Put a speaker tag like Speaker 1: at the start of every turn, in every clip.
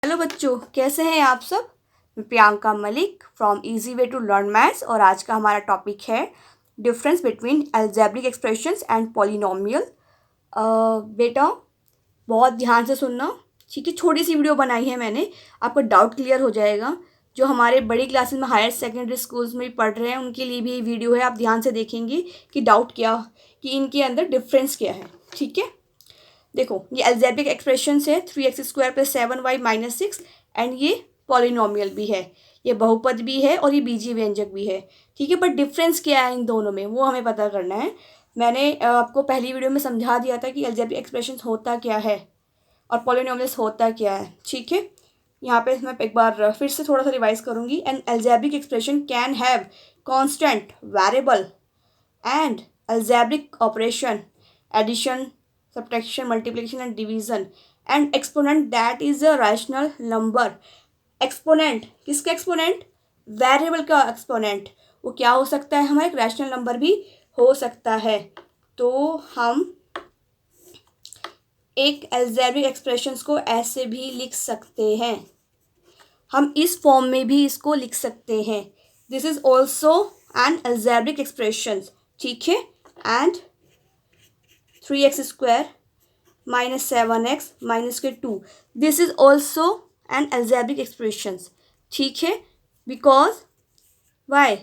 Speaker 1: Hello बच्चों, कैसे हैं आप सब। मैं Priyanka Malik from easy way to learn maths और आज का हमारा टॉपिक है difference between algebraic expressions and polynomial. बेटा बहुत ध्यान से सुनना, ठीक है। छोटी सी वीडियो बनाई है मैंने, आपको डाउट क्लियर हो जाएगा। जो हमारे बड़ी क्लासेस में हायर सेकेंडरी स्कूल्स में पढ़ रहे हैं उनके लिए भी ये वीडियो है। आप ध्यान से देखेंगे कि डाउट क्या, कि इनके अंदर डिफरेंस क्या है, ठीक है। देखो, ये अलजेब्रिक एक्सप्रेशन है 3x² + 7y - 6 एंड ये पॉलिनोमियल भी है, ये बहुपद भी है और ये बीजीय व्यंजक भी है, ठीक है। बट डिफरेंस क्या है इन दोनों में वो हमें पता करना है। मैंने आपको पहली वीडियो में समझा दिया था कि अलजेब्रिक एक्सप्रेशन होता क्या है और पॉलिनोमियल्स होता क्या है, ठीक है। यहाँ पे मैं एक बार फिर से थोड़ा सा रिवाइज करूँगी। N algebraic expression can have constant variable and algebraic operation addition, subtraction, multiplication and division and exponent that is a rational number। Exponent किसका एक्सपोनेंट? वेरिएबल का एक्सपोनेंट। वो क्या हो सकता है? हमारा एक रैशनल नंबर भी हो सकता है। तो हम एक अलजेब्रिक एक्सप्रेशंस को ऐसे भी लिख सकते हैं, हम इस फॉर्म में भी इसको लिख सकते हैं। This is also an algebraic expression, ठीक है। And 3x² - 7x - 2 this is also an algebraic expression, ठीक है। Because why?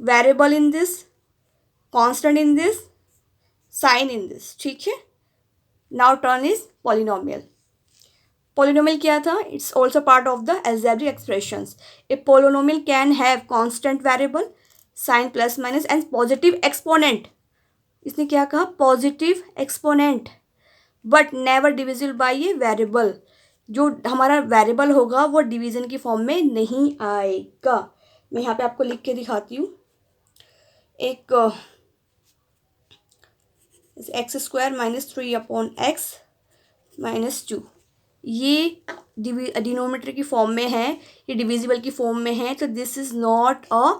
Speaker 1: Variable in this, constant in this, sign in this, ठीक है। Now turn is polynomial. Polynomial क्या था? It's also part of the algebraic expressions. A polynomial can have constant variable, sign plus minus and positive exponent. इसने क्या कहा? Positive exponent, but never divisible by a variable. जो हमारा variable होगा वो division की फॉर्म में नहीं आएगा। मैं यहाँ पे आपको लिख के दिखाती हूँ। एक x² - 3/x - 2 ये डिनोमिनेटर की फॉर्म में है, ये डिविजिबल की फॉर्म में है, तो this is not a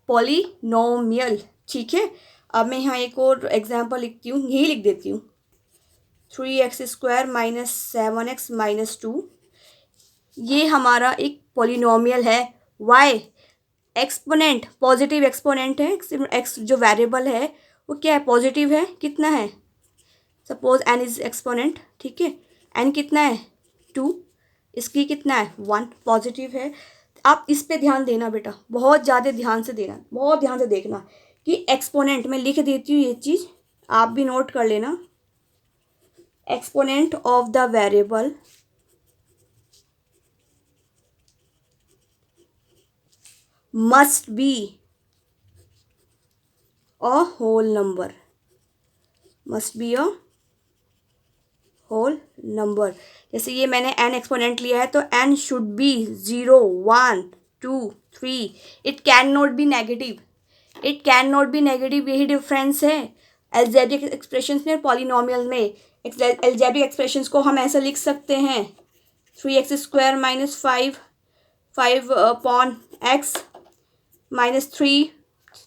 Speaker 1: polynomial, ठीक है। अब मैं यहाँ एक और एग्जांपल लिखती हूँ, यही लिख देती हूँ। 3x² - 7x - 2 ये हमारा एक पॉलिनोमियल है। वाई? एक्सपोनेंट पॉजिटिव एक्सपोनेंट है, एक्स जो वेरिएबल है वो क्या है? पॉजिटिव है। कितना है? सपोज n इज एक्सपोनेंट, ठीक है। n कितना है? 2। इसकी कितना है? 1, पॉजिटिव है। आप इस पे ध्यान देना बेटा, बहुत ज़्यादा ध्यान से देना, बहुत ध्यान से देखना कि एक्सपोनेंट, मैं लिख देती हूँ ये चीज़, आप भी नोट कर लेना। Exponent of the variable must be a whole number, must be a whole number. जैसे ये मैंने n एक्सपोनेंट लिया है तो n should be 0, 1, 2, 3। It can not be negative, it can not be negative. यही डिफरेंस है अलजेब्रिक एक्सप्रेशंस में और पॉलिनोमियल में। अलजेब्रिक एक्सप्रेशंस को हम ऐसे लिख सकते हैं 3x² - 5/x - 3,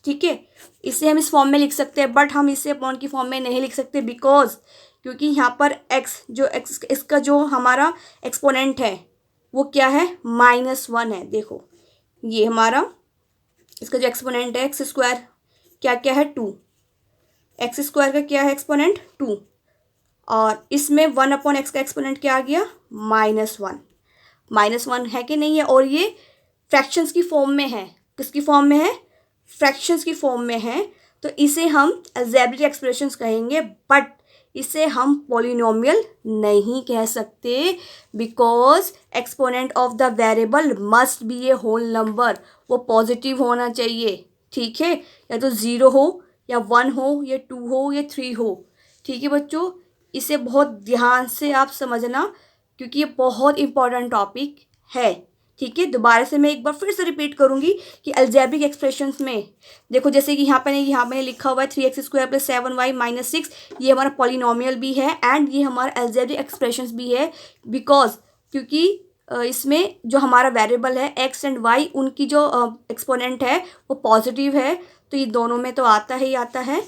Speaker 1: ठीक है। इसे हम इस फॉर्म में लिख सकते हैं, बट हम इसे अपॉन की फॉर्म में नहीं लिख सकते, बिकॉज क्योंकि यहाँ पर x जो x इसका जो हमारा एक्सपोनेंट है वो क्या है? -1 है। देखो ये हमारा इसका जो एक्सपोनेंट है x² क्या क्या है? 2। x² का क्या है एक्सपोनेंट? 2। और इसमें 1/x का एक्सपोनेंट क्या आ गया? -1। -1 है कि नहीं है? और ये फ्रैक्शंस की फॉर्म में है। किसकी फॉर्म में है? फ्रैक्शंस की फॉर्म में है। तो इसे हम अलजेब्रिक एक्सप्रेशंस कहेंगे, बट इसे हम पॉलिनोमियल नहीं कह सकते, because exponent of the variable must be a whole number. वो पॉजिटिव होना चाहिए, ठीक है। या तो 0 हो या 1 हो या 2 हो या 3 हो, ठीक है बच्चों। इसे बहुत ध्यान से आप समझना, क्योंकि ये बहुत इंपॉर्टेंट टॉपिक है, ठीक है। दोबारा से मैं एक बार फिर से रिपीट करूंगी कि अलजेब्रिक एक्सप्रेशंस में देखो, जैसे कि यहाँ पे लिखा हुआ है 3x² + 7y - 6, ये हमारा पॉलिनोमियल भी है एंड ये हमारा अलजेब्रिक एक्सप्रेशंस भी है। बिकॉज क्योंकि इसमें जो हमारा वेरिएबल है x एंड y, उनकी जो एक्सपोनेंट है वो पॉजिटिव है, तो ये दोनों में तो आता ही आता है,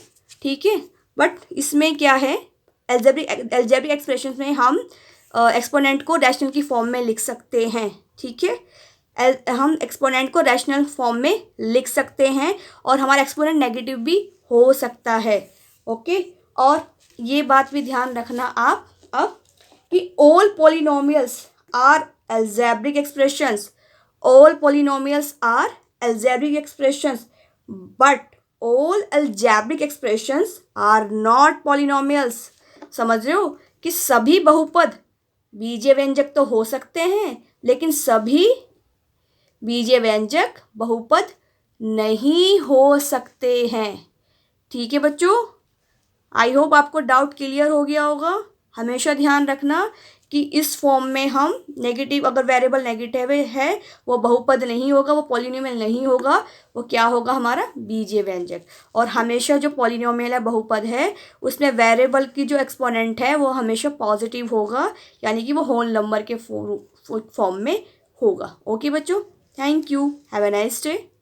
Speaker 1: ठीक है। बट इसमें क्या है? अलजेब्रिक एक्सप्रेशंस में हम एक्सपोनेंट को रैशनल की फॉर्म में लिख सकते हैं, ठीक है। हम एक्सपोनेंट को रैशनल फॉर्म में लिख सकते हैं और हमारा एक्सपोनेंट नेगेटिव भी हो सकता है, ओके। और ये बात भी ध्यान रखना आप अब कि all polynomials are algebraic expressions, all polynomials are algebraic expressions, but all algebraic expressions are not polynomials. समझ रहे हो कि सभी बहुपद बीजीय व्यंजक तो हो सकते हैं लेकिन सभी बीजीय व्यंजक बहुपद नहीं हो सकते हैं, ठीक है बच्चों। आई होप आपको डाउट क्लियर हो गया होगा। हमेशा ध्यान रखना कि इस फॉर्म में हम नेगेटिव, अगर वेरिएबल नेगेटिव है वो बहुपद नहीं होगा, वो पॉलिनोमियल नहीं होगा, वो क्या होगा हमारा बीजीय व्यंजक। और हमेशा जो पॉलिनोमियल है बहुपद है उसमें वेरिएबल की जो एक्सपोनेंट है वो हमेशा पॉजिटिव होगा, यानी कि वो होल नंबर के फॉर्म में होगा, ओके बच्चों। Thank you, have a nice day.